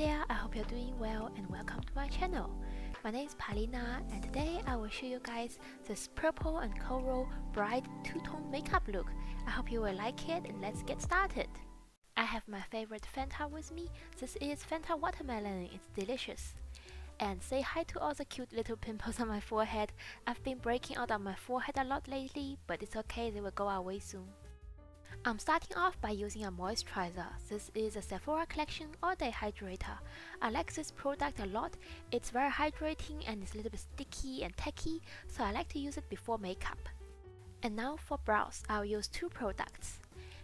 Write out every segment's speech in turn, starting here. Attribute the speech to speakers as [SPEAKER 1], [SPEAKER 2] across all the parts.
[SPEAKER 1] there, I hope you're doing well and welcome to my channel. My name is Palina and today I will show you guys this purple and coral bright two-tone makeup look. I hope you will like it and let's get started. I have my favorite Fenty with me. This is Fenty Watermelon, it's delicious. And say hi to all the cute little pimples on my forehead. I've been breaking out on my forehead a lot lately, but it's okay, they will go away soon. I'm starting off by using a moisturizer. This is a Sephora collection All Day Hydrator. I like this product a lot. It's very hydrating and it's a little bit sticky and tacky, so I like to use it before makeup. And now for brows, I'll use two products.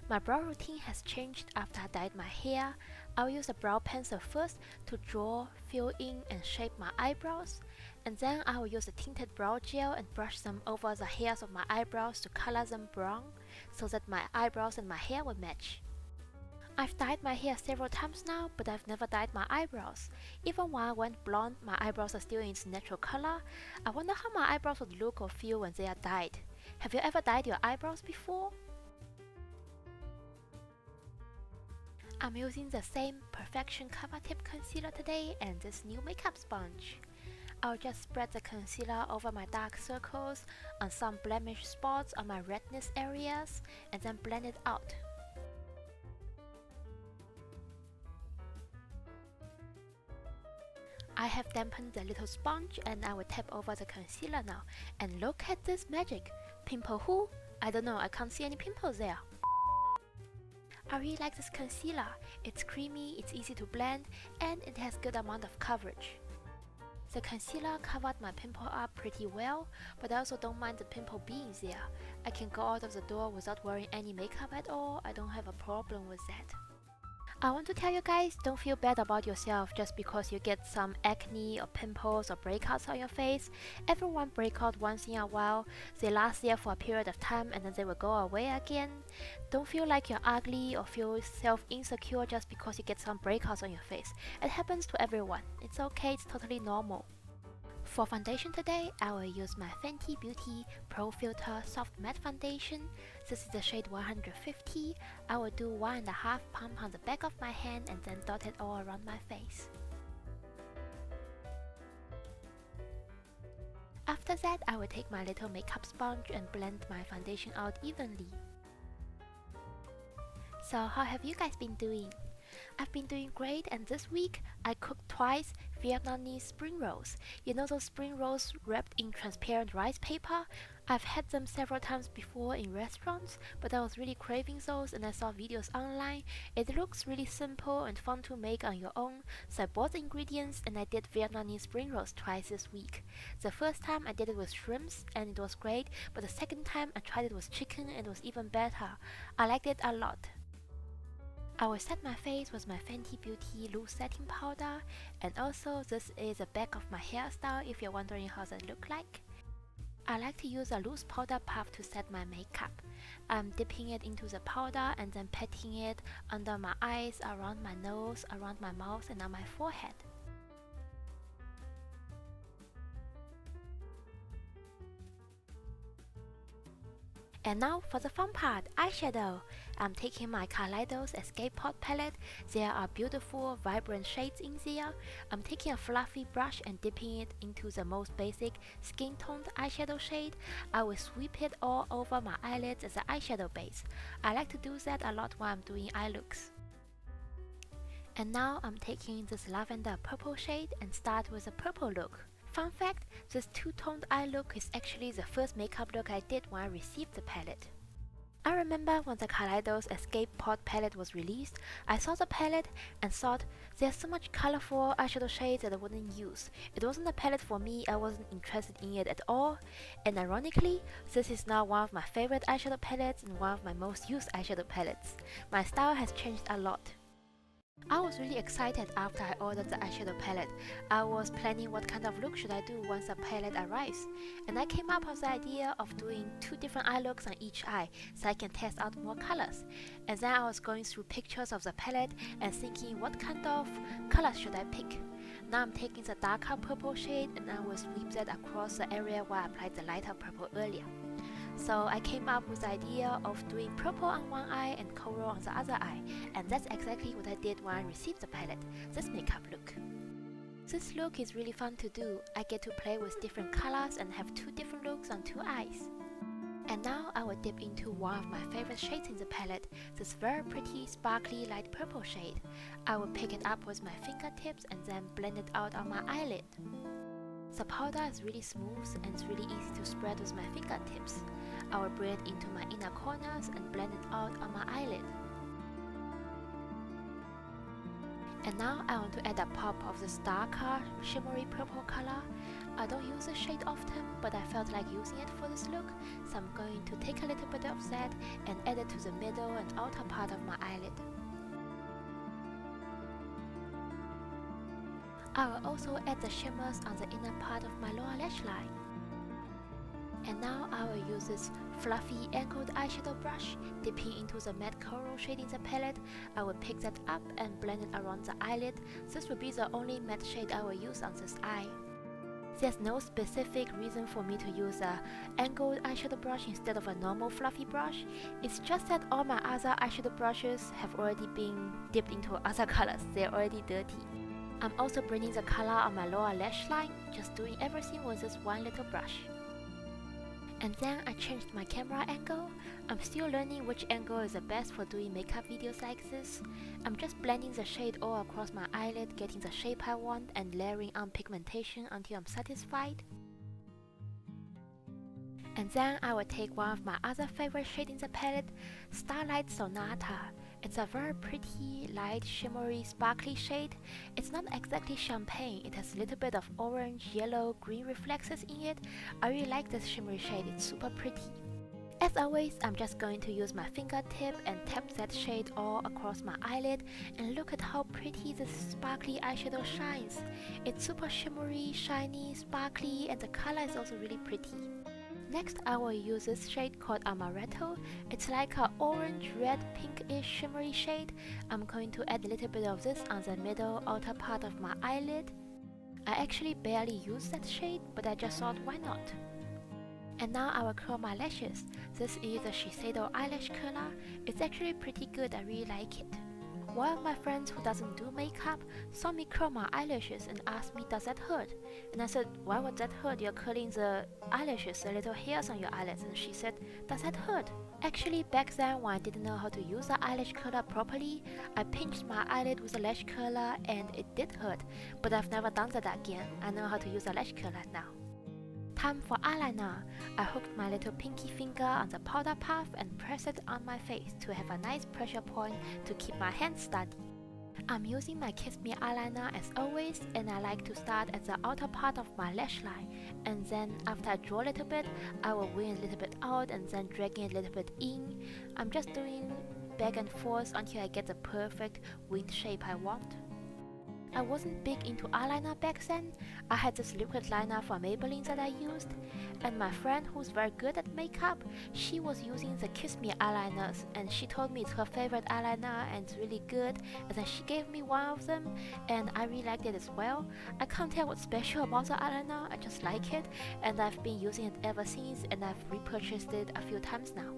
[SPEAKER 1] My brow routine has changed after I dyed my hair. I'll use a brow pencil first to draw, fill in and shape my eyebrows. And then I will use a tinted brow gel and brush them over the hairs of my eyebrows to color them brown, so that my eyebrows and my hair will match. I've dyed my hair several times now, but I've never dyed my eyebrows. Even when I went blonde, my eyebrows are still in its natural color. I wonder how my eyebrows would look or feel when they are dyed. Have you ever dyed your eyebrows before? I'm using the same Perfection Cover Tip Concealer today and this new makeup sponge. I'll just spread the concealer over my dark circles, on some blemish spots on my redness areas, and then blend it out. I have dampened the little sponge and I will tap over the concealer now. And look at this magic! Pimple who? I don't know, I can't see any pimples there. I really like this concealer. It's creamy, it's easy to blend, and it has good amount of coverage. The concealer covered my pimple up pretty well, but I also don't mind the pimple being there. I can go out of the door without wearing any makeup at all. I don't have a problem with that. I want to tell you guys, don't feel bad about yourself just because you get some acne or pimples or breakouts on your face. Everyone break out once in a while. They last there for a period of time and then they will go away again. Don't feel like you're ugly or feel self-insecure just because you get some breakouts on your face. It happens to everyone. It's okay, it's totally normal. For foundation today, I will use my Fenty Beauty Pro Filt'r Soft Matte Foundation. This is the shade 150. I will do 1.5 pump on the back of my hand and then dot it all around my face. After that, I will take my little makeup sponge and blend my foundation out evenly. So how have you guys been doing? I've been doing great, and this week I cooked twice Vietnamese spring rolls. You know those spring rolls wrapped in transparent rice paper? I've had them several times before in restaurants, but I was really craving those and I saw videos online. It looks really simple and fun to make on your own, so I bought the ingredients and I did Vietnamese spring rolls twice this week. The first time I did it with shrimps and it was great, but the second time I tried it with chicken and it was even better. I liked it a lot. I will set my face with my Fenty Beauty Loose Setting Powder, and also this is the back of my hairstyle if you're wondering how that look like. I like to use a loose powder puff to set my makeup. I'm dipping it into the powder and then patting it under my eyes, around my nose, around my mouth and on my forehead. And now for the fun part, eyeshadow. I'm taking my Kaleidos Escape Pod palette. There are beautiful, vibrant shades in there. I'm taking a fluffy brush and dipping it into the most basic skin-toned eyeshadow shade. I will sweep it all over my eyelids as an eyeshadow base. I like to do that a lot while I'm doing eye looks. And now I'm taking this lavender purple shade and start with a purple look. Fun fact, this two-toned eye look is actually the first makeup look I did when I received the palette. I remember when the Kaleidos Escape Pod palette was released, I saw the palette and thought there's so much colorful eyeshadow shades that I wouldn't use. It wasn't a palette for me, I wasn't interested in it at all, and ironically, this is now one of my favorite eyeshadow palettes and one of my most used eyeshadow palettes. My style has changed a lot. I was really excited after I ordered the eyeshadow palette. I was planning what kind of look should I do once the palette arrives, and I came up with the idea of doing 2 different eye looks on each eye so I can test out more colors. And then I was going through pictures of the palette and thinking what kind of colors should I pick. Now I'm taking the darker purple shade and I will sweep that across the area where I applied the lighter purple earlier. So I came up with the idea of doing purple on one eye and coral on the other eye, and that's exactly what I did when I received the palette, this makeup look. This look is really fun to do. I get to play with different colors and have two different looks on two eyes. And now I will dip into one of my favorite shades in the palette, this very pretty sparkly light purple shade. I will pick it up with my fingertips and then blend it out on my eyelid. The powder is really smooth and it's really easy to spread with my fingertips. I will bring it into my inner corners and blend it out on my eyelid. And now I want to add a pop of this darker, shimmery purple color. I don't use this shade often, but I felt like using it for this look, so I'm going to take a little bit of that and add it to the middle and outer part of my eyelid. I will also add the shimmers on the inner part of my lower lash line. And now I will use this fluffy angled eyeshadow brush, dipping into the matte coral shade in the palette. I will pick that up and blend it around the eyelid. This will be the only matte shade I will use on this eye. There's no specific reason for me to use an angled eyeshadow brush instead of a normal fluffy brush. It's just that all my other eyeshadow brushes have already been dipped into other colors. They're already dirty. I'm also bringing the color on my lower lash line, just doing everything with this one little brush. And then I changed my camera angle. I'm still learning which angle is the best for doing makeup videos like this. I'm just blending the shade all across my eyelid, getting the shape I want and layering on pigmentation until I'm satisfied. And then I will take one of my other favorite shades in the palette, Starlight Sonata. It's a very pretty, light, shimmery, sparkly shade. It's not exactly champagne, it has a little bit of orange, yellow, green reflexes in it. I really like this shimmery shade, it's super pretty. As always, I'm just going to use my fingertip and tap that shade all across my eyelid, and look at how pretty this sparkly eyeshadow shines. It's super shimmery, shiny, sparkly, and the color is also really pretty. Next, I will use this shade called Amaretto. It's like an orange, red, pinkish shimmery shade. I'm going to add a little bit of this on the middle outer part of my eyelid. I actually barely use that shade, but I just thought why not. And now I will curl my lashes. This is the Shiseido eyelash curler. It's actually pretty good, I really like it. One of my friends who doesn't do makeup saw me curl my eyelashes and asked me, does that hurt? And I said, why would that hurt? You're curling the eyelashes, the little hairs on your eyelids. And she said, does that hurt? Actually, back then when I didn't know how to use the eyelash curler properly, I pinched my eyelid with a lash curler and it did hurt. But I've never done that again. I know how to use a lash curler now. Time for eyeliner. I hooked my little pinky finger on the powder puff and pressed it on my face to have a nice pressure point to keep my hands steady. I'm using my Kiss Me eyeliner as always, and I like to start at the outer part of my lash line, and then after I draw a little bit, I will wing it a little bit out and then dragging it a little bit in. I'm just doing back and forth until I get the perfect winged shape I want. I wasn't big into eyeliner back then. I had this liquid liner from Maybelline that I used, and my friend who's very good at makeup, she was using the Kiss Me eyeliners, and she told me it's her favorite eyeliner and it's really good, and then she gave me one of them and I really liked it as well. I can't tell what's special about the eyeliner, I just like it, and I've been using it ever since, and I've repurchased it a few times now.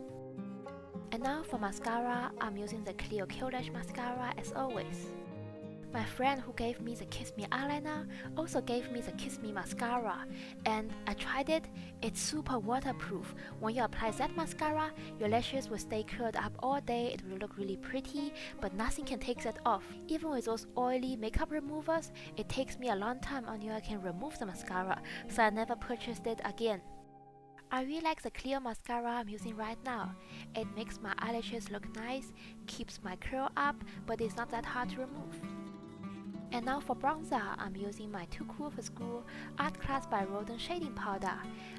[SPEAKER 1] And now for mascara, I'm using the Clio Lash mascara as always. My friend who gave me the Kiss Me eyeliner also gave me the Kiss Me mascara, and I tried it. It's super waterproof. When you apply that mascara, your lashes will stay curled up all day. It will look really pretty, but nothing can take that off. Even with those oily makeup removers, it takes me a long time until I can remove the mascara, so I never purchased it again. I really like the Clio mascara I'm using right now. It makes my eyelashes look nice, keeps my curl up, but it's not that hard to remove. And now for bronzer, I'm using my Too Cool for School Artclass by Rodin shading powder.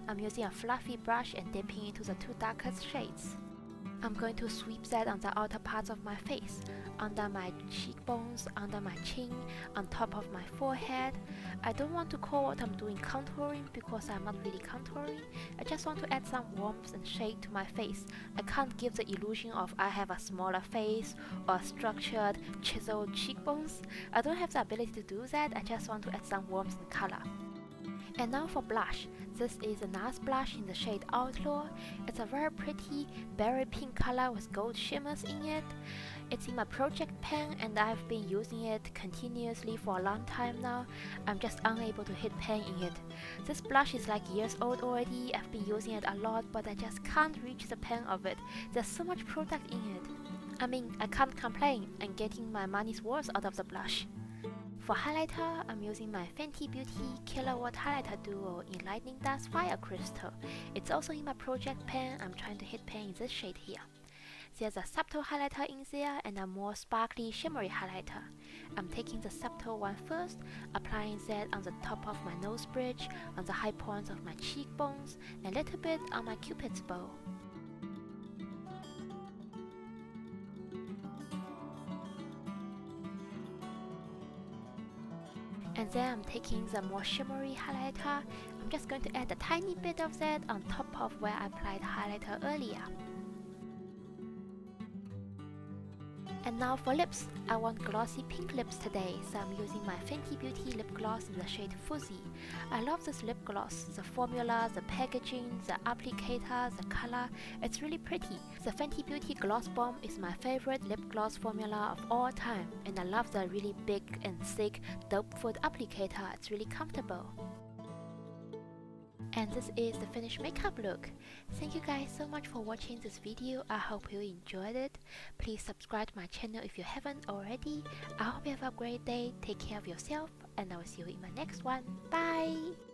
[SPEAKER 1] I'm using a fluffy brush and dipping into the two darkest shades. I'm going to sweep that on the outer parts of my face, under my cheekbones, under my chin, on top of my forehead. I don't want to call what I'm doing contouring because I'm not really contouring. I just want to add some warmth and shade to my face. I can't give the illusion of I have a smaller face or structured, chiseled cheekbones. I don't have the ability to do that. I just want to add some warmth and color. And now for blush. This is a Nars blush in the shade Outlaw. It's a very pretty berry pink color with gold shimmers in it. It's in my project pan and I've been using it continuously for a long time now. I'm just unable to hit pan in it. This blush is like years old already. I've been using it a lot, but I just can't reach the pan of it. There's so much product in it. I mean, I can't complain. I'm getting my money's worth out of the blush. For highlighter, I'm using my Fenty Beauty Killawatt Highlighter Duo in Lightning Dust Fire Crystal. It's also in my project pan. I'm trying to hit pan in this shade here. There's a subtle highlighter in there and a more sparkly shimmery highlighter. I'm taking the subtle one first, applying that on the top of my nose bridge, on the high points of my cheekbones, and a little bit on my cupid's bow. And then I'm taking the more shimmery highlighter. I'm just going to add a tiny bit of that on top of where I applied highlighter earlier. And now for lips. I want glossy pink lips today, so I'm using my Fenty Beauty lip gloss in the shade Fuzzy. I love this lip gloss, the formula, the packaging, the applicator, the color. It's really pretty. The Fenty Beauty Gloss Bomb is my favorite lip gloss formula of all time, and I love the really big and thick dope foot applicator. It's really comfortable. And this is the finished makeup look. Thank you guys so much for watching this video. I hope you enjoyed it. Please subscribe to my channel if you haven't already. I hope you have a great day. Take care of yourself and I will see you in my next one. Bye!